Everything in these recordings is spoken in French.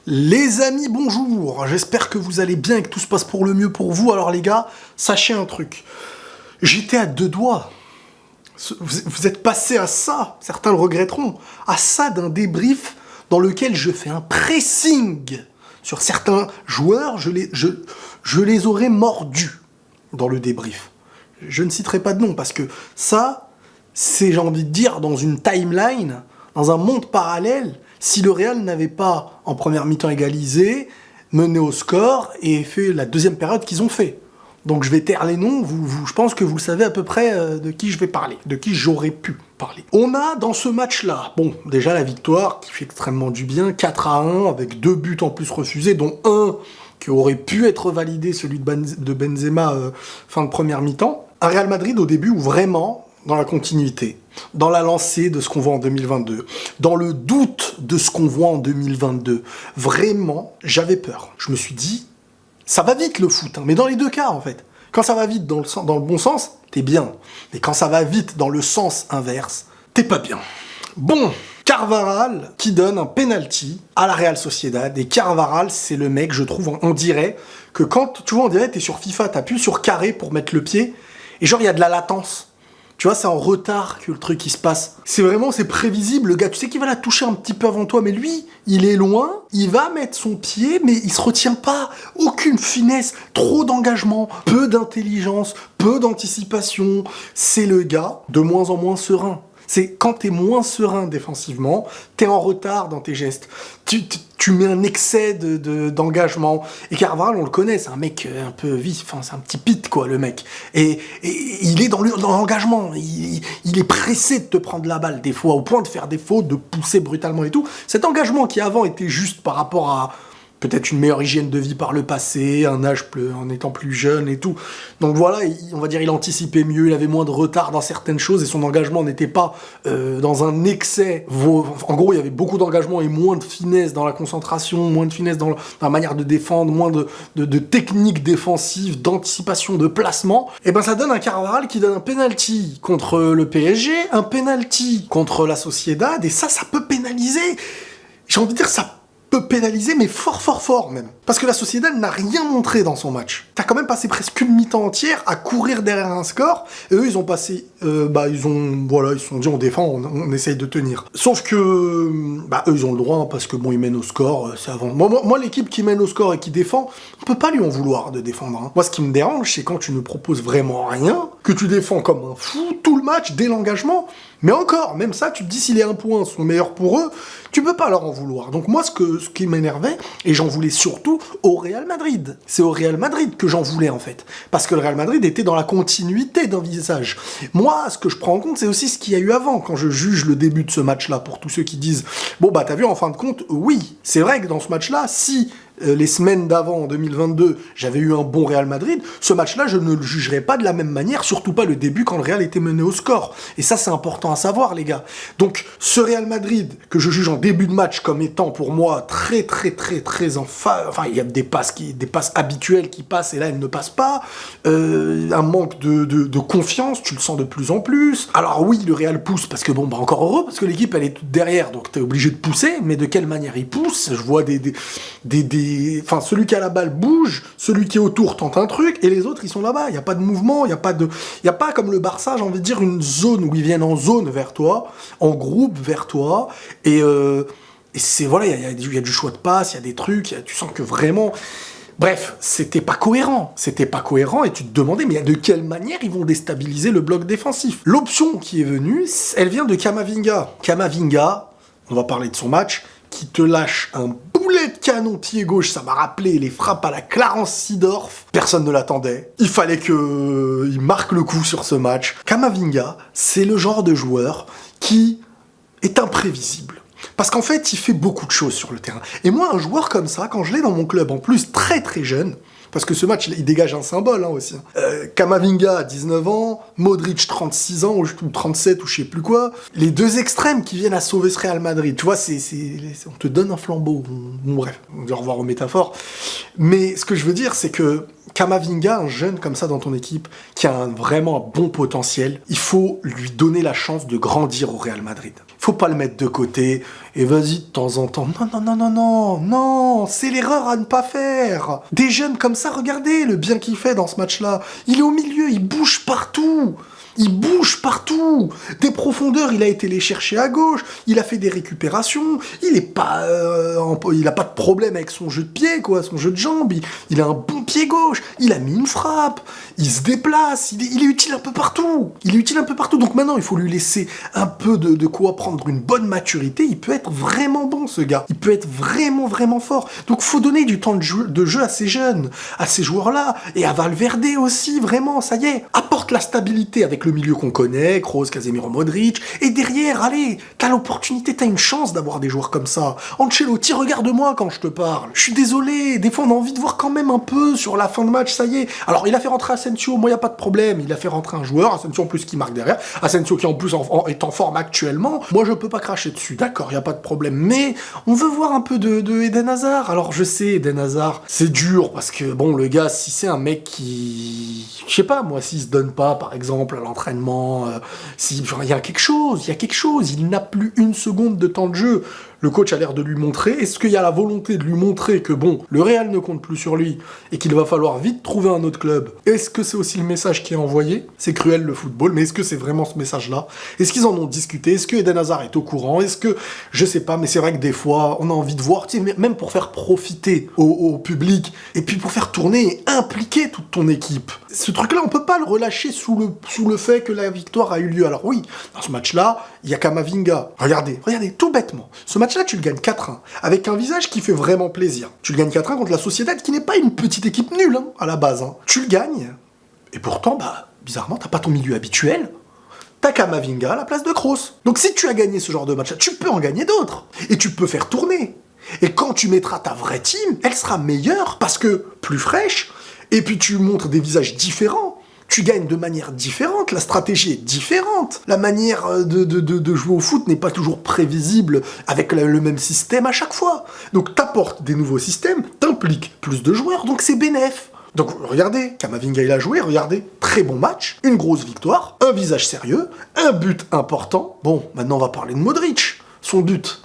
Les amis, bonjour, j'espère que vous allez bien et que tout se passe pour le mieux pour vous. Alors les gars, sachez un truc, j'étais à deux doigts. Vous êtes passés à ça, certains le regretteront, à ça d'un débrief dans lequel je fais un pressing sur certains joueurs, je les aurais mordus dans le débrief. Je ne citerai pas de nom parce que ça, c'est, j'ai envie de dire, dans une timeline, dans un monde parallèle, si le Real n'avait pas, en première mi-temps égalisé, mené au score et fait la deuxième période qu'ils ont fait. Donc je vais taire les noms, je pense que vous savez à peu près de qui je vais parler, de qui j'aurais pu parler. On a dans ce match-là, bon, déjà la victoire qui fait extrêmement du bien, 4-1, avec 2 buts en plus refusés, dont un qui aurait pu être validé, celui de Benzema, fin de première mi-temps. Un Real Madrid au début où vraiment, dans la continuité, dans la lancée de ce qu'on voit en 2022, dans le doute de ce qu'on voit en 2022, vraiment, j'avais peur. Je me suis dit, ça va vite le foot, hein, mais dans les deux cas en fait. Quand ça va vite dans le bon sens, t'es bien. Mais quand ça va vite dans le sens inverse, t'es pas bien. Bon, Carvajal qui donne un penalty à la Real Sociedad. Et Carvajal, c'est le mec, je trouve, on dirait que quand, tu vois, on dirait t'es sur FIFA, t'appuies sur carré pour mettre le pied, et genre il y a de la latence. Tu vois, c'est en retard que le truc qui se passe. C'est prévisible, le gars, tu sais qu'il va la toucher un petit peu avant toi, mais lui, il est loin, il va mettre son pied, mais il se retient pas. Aucune finesse, trop d'engagement, peu d'intelligence, peu d'anticipation. C'est le gars de moins en moins serein. C'est quand t'es moins serein défensivement, t'es en retard dans tes gestes. Tu mets un excès d'engagement. Et Carvajal, on le connaît, c'est un mec un peu vif, enfin c'est un petit pit quoi le mec. Et il est dans l'engagement, il est pressé de te prendre la balle des fois, au point de faire des fautes, de pousser brutalement et tout. Cet engagement qui avant était juste par rapport à peut-être une meilleure hygiène de vie par le passé, un âge en étant plus jeune et tout. Donc voilà, on va dire il anticipait mieux, il avait moins de retard dans certaines choses et son engagement n'était pas dans un excès. En gros, il y avait beaucoup d'engagement et moins de finesse dans la concentration, moins de finesse dans la manière de défendre, moins de technique défensive, d'anticipation, de placement. Et ben ça donne un Carvajal qui donne un penalty contre le PSG, un penalty contre la Sociedad, et ça peut pénaliser. J'ai envie de dire, ça peut pénaliser, mais fort même. Parce que la Sociedad n'a rien montré dans son match. T'as quand même passé presque une mi-temps entière à courir derrière un score, et eux, ils ont passé... ils se sont dit, on défend, on essaye de tenir. Sauf que... eux, ils ont le droit, hein, parce que bon, ils mènent au score, c'est avant. Moi, l'équipe qui mène au score et qui défend, on peut pas lui en vouloir de défendre. Hein. Moi, ce qui me dérange, c'est quand tu ne proposes vraiment rien, que tu défends comme un fou tout le match, dès l'engagement, mais encore, même ça, tu te dis, si les 1 point sont meilleurs pour eux, tu peux pas leur en vouloir. Donc moi, ce qui m'énervait, et j'en voulais surtout au Real Madrid. C'est au Real Madrid que j'en voulais, en fait. Parce que le Real Madrid était dans la continuité d'un visage. Moi, ce que je prends en compte, c'est aussi ce qu'il y a eu avant, quand je juge le début de ce match-là, pour tous ceux qui disent, bon, t'as vu, en fin de compte, oui, c'est vrai que dans ce match-là, si les semaines d'avant, en 2022, j'avais eu un bon Real Madrid, ce match-là, je ne le jugerais pas de la même manière, surtout pas le début quand le Real était mené au score. Et ça, c'est important à savoir, les gars. Donc, ce Real Madrid, que je juge en début de match comme étant, pour moi, très enfin, il y a des passes habituelles qui passent, et là, elles ne passent pas. Un manque de confiance, tu le sens de plus en plus. Alors oui, le Real pousse, parce que encore heureux, parce que l'équipe, elle est toute derrière, donc t'es obligé de pousser, mais de quelle manière il pousse? Je vois Enfin, celui qui a la balle bouge, celui qui est autour tente un truc, et les autres, ils sont là-bas. Il n'y a pas de mouvement, il n'y a pas comme le Barça, j'ai envie de dire, une zone où ils viennent en zone vers toi, en groupe vers toi, et c'est, voilà, il y a du choix de passe, il y a des trucs, tu sens que vraiment... Bref, c'était pas cohérent, et tu te demandais, mais de quelle manière ils vont déstabiliser le bloc défensif? L'option qui est venue, elle vient de Camavinga. Camavinga, on va parler de son match, qui te lâche un boulet de canon pied gauche, ça m'a rappelé les frappes à la Clarence Seedorf. Personne ne l'attendait. Il fallait qu'il marque le coup sur ce match. Camavinga, c'est le genre de joueur qui est imprévisible. Parce qu'en fait, il fait beaucoup de choses sur le terrain. Et moi, un joueur comme ça, quand je l'ai dans mon club, en plus très jeune, parce que ce match, il dégage un symbole aussi. Camavinga, 19 ans, Modric, 36 ans, ou 37, ou je sais plus quoi. Les deux extrêmes qui viennent à sauver ce Real Madrid. Tu vois, on te donne un flambeau. Bon, bref, on dit au revoir aux métaphores. Mais ce que je veux dire, c'est que Camavinga, un jeune comme ça dans ton équipe, qui a vraiment un bon potentiel, il faut lui donner la chance de grandir au Real Madrid. Il faut pas le mettre de côté, et vas-y de temps en temps. Non, non, non, non, non, non, c'est l'erreur à ne pas faire. Des jeunes comme ça, regardez le bien qu'il fait dans ce match-là. Il est au milieu, il bouge partout. Il bouge partout. Des profondeurs, il a été les chercher à gauche. Il a fait des récupérations. Il a pas de problème avec son jeu de pied, quoi, son jeu de jambes. Il a un bon pied gauche. Il a mis une frappe. Il se déplace. Il est utile un peu partout. Il est utile un peu partout. Donc maintenant, il faut lui laisser un peu de quoi prendre une bonne maturité. Il peut être vraiment bon, ce gars. Il peut être vraiment, vraiment fort. Donc faut donner du temps de jeu à ces jeunes, à ces joueurs-là. Et à Valverde aussi, vraiment, ça y est. Apporte la stabilité avec le milieu qu'on connaît, Kroos, Casemiro, Modric, et derrière, allez, t'as l'opportunité, t'as une chance d'avoir des joueurs comme ça. Ancelotti, regarde-moi quand je te parle. Je suis désolé, des fois on a envie de voir quand même un peu sur la fin de match, ça y est. Alors il a fait rentrer Asensio, moi y a pas de problème, il a fait rentrer un joueur, Asensio en plus qui marque derrière, Asensio qui en plus est en forme actuellement, moi je peux pas cracher dessus, d'accord, y a pas de problème, mais on veut voir un peu de Eden Hazard. Alors je sais, Eden Hazard, c'est dur, parce que bon, le gars, si c'est un mec qui... Je sais pas, moi, s'il se donne pas, par exemple, à l'entraînement, il y a quelque chose, il n'a plus une seconde de temps de jeu. Le coach a l'air de lui montrer. Est-ce qu'il y a la volonté de lui montrer que, bon, le Real ne compte plus sur lui et qu'il va falloir vite trouver un autre club? Est-ce que c'est aussi le message qui est envoyé? C'est cruel, le football, mais est-ce que c'est vraiment ce message-là? Est-ce qu'ils en ont discuté? Est-ce que Eden Hazard est au courant? Est-ce que... Je sais pas, mais c'est vrai que des fois, on a envie de voir, tu sais, même pour faire profiter au public, et puis pour faire tourner et impliquer toute ton équipe. Ce truc-là, on peut pas le relâcher sous le fait que la victoire a eu lieu. Alors oui, dans ce match-là, il y a Camavinga. Regardez, tout bêtement. Ce match-là, tu le gagnes 4-1, avec un visage qui fait vraiment plaisir. Tu le gagnes 4-1 contre la Sociedad, qui n'est pas une petite équipe nulle, hein, à la base. Hein. Tu le gagnes, et pourtant, bizarrement, t'as pas ton milieu habituel. T'as Camavinga à la place de Kroos. Donc si tu as gagné ce genre de match-là, tu peux en gagner d'autres. Et tu peux faire tourner. Et quand tu mettras ta vraie team, elle sera meilleure, parce que plus fraîche, et puis tu montres des visages différents. Tu gagnes de manière différente, la stratégie est différente. La manière de jouer au foot n'est pas toujours prévisible avec le même système à chaque fois. Donc t'apportes des nouveaux systèmes, t'impliques plus de joueurs, donc c'est bénef. Donc regardez, Camavinga il a joué, regardez, très bon match, une grosse victoire, un visage sérieux, un but important. Bon, maintenant on va parler de Modric. Son but,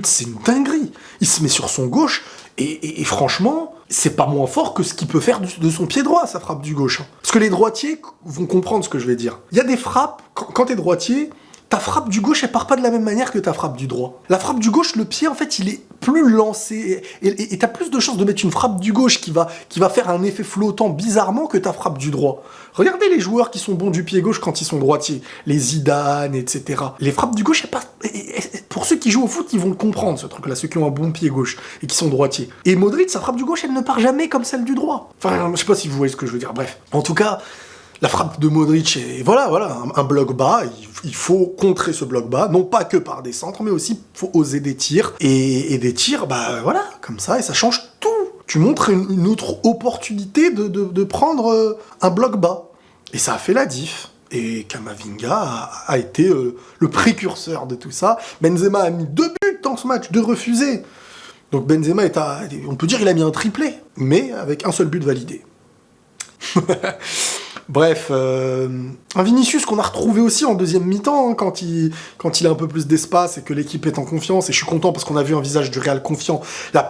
c'est une dinguerie. Il se met sur son gauche, et franchement... c'est pas moins fort que ce qu'il peut faire de son pied droit, sa frappe du gauche. Hein. Parce que les droitiers vont comprendre ce que je vais dire. Il y a des frappes, quand t'es droitier, ta frappe du gauche, elle part pas de la même manière que ta frappe du droit. La frappe du gauche, le pied, en fait, il est plus lancé, et t'as plus de chances de mettre une frappe du gauche qui va faire un effet flottant bizarrement que ta frappe du droit. Regardez les joueurs qui sont bons du pied gauche quand ils sont droitiers. Les Zidane, etc. Les frappes du gauche, pour ceux qui jouent au foot, ils vont le comprendre, ce truc-là, ceux qui ont un bon pied gauche et qui sont droitiers. Et Modric, sa frappe du gauche, elle ne part jamais comme celle du droit. Enfin, je sais pas si vous voyez ce que je veux dire, bref. En tout cas... la frappe de Modric, et voilà, un bloc bas, il faut contrer ce bloc bas, non pas que par des centres, mais aussi il faut oser des tirs, et des tirs, voilà, comme ça, et ça change tout. Tu montres une autre opportunité de prendre un bloc bas. Et ça a fait la diff. Et Camavinga a été le précurseur de tout ça. Benzema a mis 2 buts dans ce match, 2 refusés. Donc Benzema on peut dire il a mis un triplé, mais avec un seul but validé. Bref, un Vinicius qu'on a retrouvé aussi en deuxième mi-temps, hein, quand il a un peu plus d'espace et que l'équipe est en confiance, et je suis content parce qu'on a vu un visage du Real confiant. Là,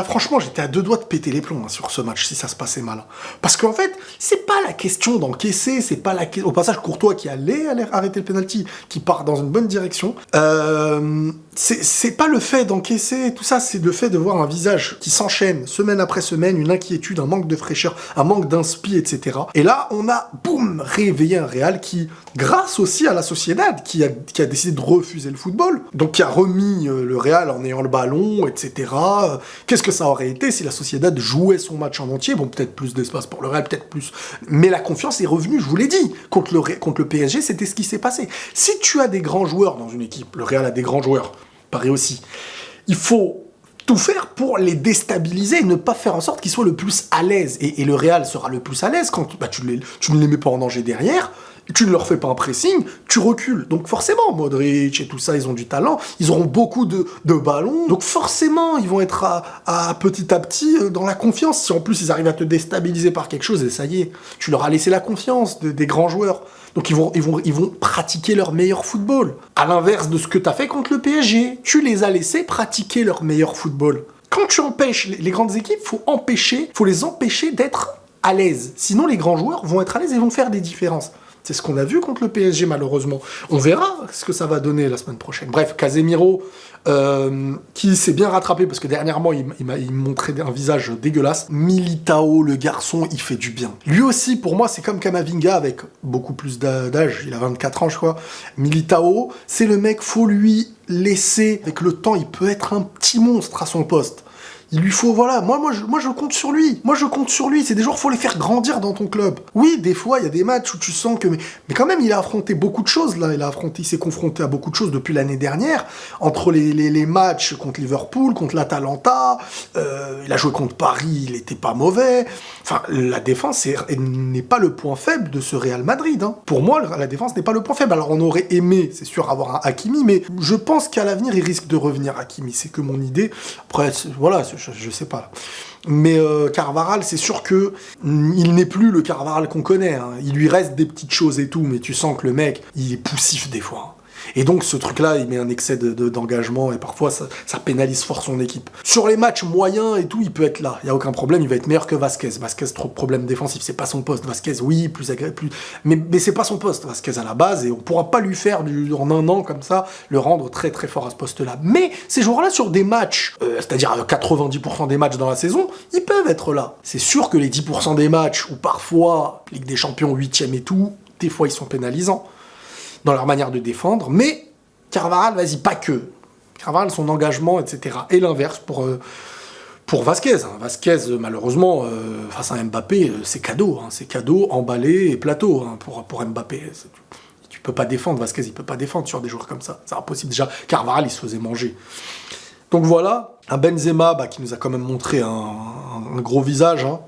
franchement, j'étais à 2 doigts de péter les plombs, hein, sur ce match, si ça se passait mal. Parce qu'en fait, c'est pas la question d'encaisser, c'est pas la question... Au passage, Courtois qui allait arrêter le penalty, qui part dans une bonne direction. C'est pas le fait d'encaisser, tout ça, c'est le fait de voir un visage qui s'enchaîne, semaine après semaine, une inquiétude, un manque de fraîcheur, un manque d'inspi, etc. Et là, on a, boum, réveillé un Real qui, grâce aussi à la Sociedad, qui a décidé de refuser le football, donc qui a remis le Real en ayant le ballon, etc. Qu'est-ce que ça aurait été si la Sociedad jouait son match en entier? Bon, peut-être plus d'espace pour le Real, peut-être plus. Mais la confiance est revenue, je vous l'ai dit. Contre le PSG, c'était ce qui s'est passé. Si tu as des grands joueurs dans une équipe, le Real a des grands joueurs, Paris aussi, il faut tout faire pour les déstabiliser et ne pas faire en sorte qu'ils soient le plus à l'aise. Et le Real sera le plus à l'aise quand tu ne les mets pas en danger derrière. Tu ne leur fais pas un pressing, tu recules. Donc forcément, Modric et tout ça, ils ont du talent, ils auront beaucoup de ballons, donc forcément, ils vont être à petit dans la confiance. Si en plus ils arrivent à te déstabiliser par quelque chose, et ça y est, tu leur as laissé la confiance des grands joueurs. Donc ils vont pratiquer leur meilleur football. À l'inverse de ce que tu as fait contre le PSG. Tu les as laissés pratiquer leur meilleur football. Quand tu empêches les grandes équipes, faut les empêcher d'être à l'aise. Sinon, les grands joueurs vont être à l'aise et vont faire des différences. C'est ce qu'on a vu contre le PSG, malheureusement. On verra ce que ça va donner la semaine prochaine. Bref, Casemiro, qui s'est bien rattrapé, parce que dernièrement, il m'a montré un visage dégueulasse. Militao, le garçon, il fait du bien. Lui aussi, pour moi, c'est comme Kamavinga, avec beaucoup plus d'âge. Il a 24 ans, je crois. Militao, c'est le mec, faut lui laisser. Avec le temps, il peut être un petit monstre à son poste. Il lui faut, voilà, moi je compte sur lui. Moi je compte sur lui. C'est des joueurs, faut les faire grandir dans ton club. Oui, des fois, il y a des matchs où tu sens que... Mais quand même, il a affronté beaucoup de choses, là. Il s'est confronté à beaucoup de choses depuis l'année dernière. Entre les matchs contre Liverpool, contre l'Atalanta, il a joué contre Paris, il n'était pas mauvais. Enfin, la défense n'est pas le point faible de ce Real Madrid. Hein. Pour moi, la défense n'est pas le point faible. Alors on aurait aimé, c'est sûr, avoir un Hakimi, mais je pense qu'à l'avenir, il risque de revenir Hakimi. C'est que mon idée. Après, voilà, je sais pas. Mais Carvajal, c'est sûr que il n'est plus le Carvajal qu'on connaît. Hein. Il lui reste des petites choses et tout, mais tu sens que le mec, il est poussif des fois. Hein. Et donc ce truc-là, il met un excès d'engagement et parfois ça pénalise fort son équipe. Sur les matchs moyens et tout, il peut être là. Il n'y a aucun problème, il va être meilleur que Vasquez. Vasquez, trop de problèmes défensifs, c'est pas son poste. Vasquez, oui, plus agréable, mais c'est pas son poste, Vasquez à la base, et on pourra pas lui faire en un an comme ça, le rendre très très fort à ce poste-là. Mais ces joueurs-là, sur des matchs, c'est-à-dire 90% des matchs dans la saison, ils peuvent être là. C'est sûr que les 10% des matchs où parfois, Ligue des Champions, 8e et tout, des fois ils sont pénalisants dans leur manière de défendre, mais Carvajal, vas-y, pas que. Carvajal, son engagement, etc. Et l'inverse pour Vasquez. Hein. Vasquez, malheureusement, face à Mbappé, c'est cadeau. Hein. C'est cadeau, emballé et plateau hein, pour Mbappé. Tu peux pas défendre, Vasquez, il peut pas défendre sur des joueurs comme ça. C'est impossible. Déjà, Carvajal, il se faisait manger. Donc voilà, un Benzema qui nous a quand même montré un gros visage. Hein.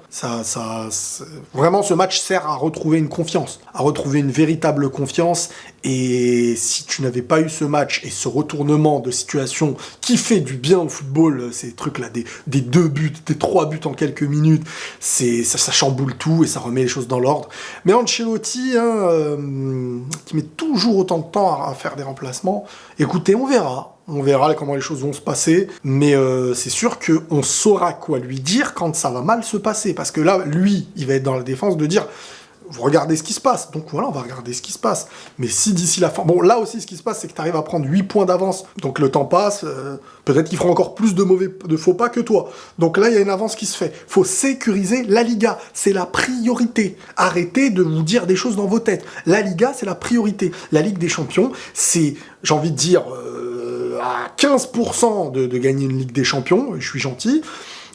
Vraiment, ce match sert à retrouver une confiance, à retrouver une véritable confiance. Et si tu n'avais pas eu ce match et ce retournement de situation qui fait du bien au football, ces trucs-là, des 2 buts, des 3 buts en quelques minutes, ça chamboule tout et ça remet les choses dans l'ordre. Mais Ancelotti, qui met toujours autant de temps à faire des remplacements, écoutez, on verra. On verra comment les choses vont se passer, mais c'est sûr qu'on saura quoi lui dire quand ça va mal se passer. Parce que là, lui, il va être dans la défense de dire « Vous regardez ce qui se passe ». Donc voilà, on va regarder ce qui se passe. Mais si d'ici la fin... Bon, là aussi, ce qui se passe, c'est que tu arrives à prendre 8 points d'avance. Donc le temps passe, peut-être qu'il fera encore plus de faux pas que toi. Donc là, il y a une avance qui se fait. Faut sécuriser la Liga. C'est la priorité. Arrêtez de vous dire des choses dans vos têtes. La Liga, c'est la priorité. La Ligue des Champions, c'est, j'ai envie de dire... à 15% de gagner une Ligue des Champions, je suis gentil,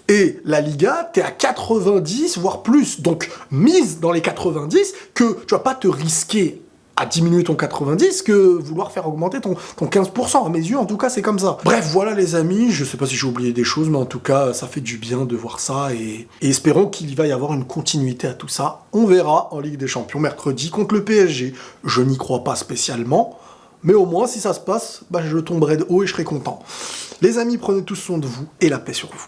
et la Liga, t'es à 90, voire plus, donc mise dans les 90, que tu vas pas te risquer à diminuer ton 90 que vouloir faire augmenter ton 15%, à mes yeux, en tout cas, c'est comme ça. Bref, voilà les amis, je sais pas si j'ai oublié des choses, mais en tout cas, ça fait du bien de voir ça, et espérons qu'il va y avoir une continuité à tout ça. On verra en Ligue des Champions mercredi contre le PSG. Je n'y crois pas spécialement, mais au moins, si ça se passe, je tomberai de haut et je serai content. Les amis, prenez tous soin de vous et la paix sur vous.